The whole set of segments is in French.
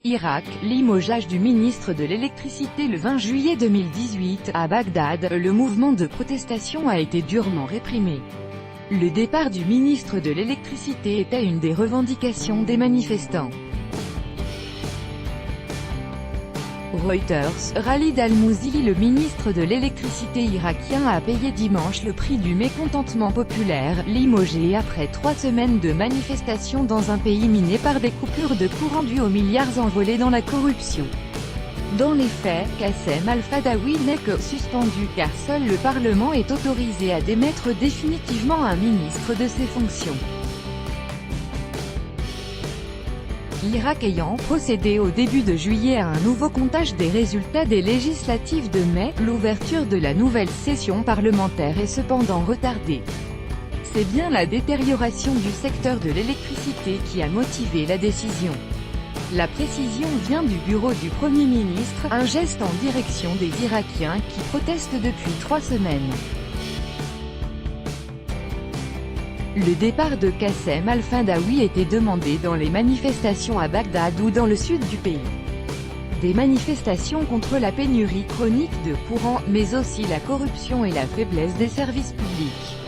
Irak, limogeage du ministre de l'Électricité le 20 juillet 2018, à Bagdad, le mouvement de protestation a été durement réprimé. Le départ du ministre de l'Électricité était une des revendications des manifestants. Reuters, Khalid Al-Mousili, le ministre de l'Électricité irakien, a payé dimanche le prix du mécontentement populaire, limogé après 3 semaines de manifestations dans un pays miné par des coupures de courant dues aux milliards envolés dans la corruption. Dans les faits, Qassem Al-Fadawi n'est que suspendu car seul le Parlement est autorisé à démettre définitivement un ministre de ses fonctions. L'Irak ayant procédé au début de juillet à un nouveau comptage des résultats des législatives de mai, l'ouverture de la nouvelle session parlementaire est cependant retardée. C'est bien la détérioration du secteur de l'électricité qui a motivé la décision. La précision vient du bureau du Premier ministre, un geste en direction des Irakiens qui protestent depuis 3 semaines. Le départ de Qassem Al-Fadawi était demandé dans les manifestations à Bagdad ou dans le sud du pays. Des manifestations contre la pénurie chronique de courant, mais aussi la corruption et la faiblesse des services publics.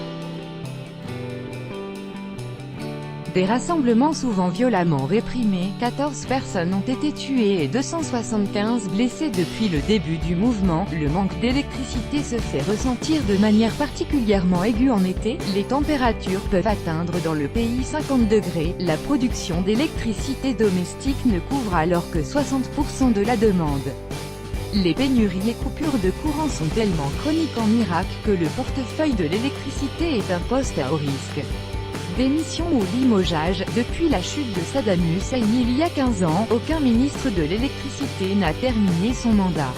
Des rassemblements souvent violemment réprimés, 14 personnes ont été tuées et 275 blessées depuis le début du mouvement. Le manque d'électricité se fait ressentir de manière particulièrement aiguë en été. Les températures peuvent atteindre dans le pays 50 degrés. La production d'électricité domestique ne couvre alors que 60% de la demande. Les pénuries et coupures de courant sont tellement chroniques en Irak que le portefeuille de l'électricité est un poste à haut risque. Démission ou limogeage. Depuis la chute de Saddam Hussein il y a 15 ans, aucun ministre de l'électricité n'a terminé son mandat.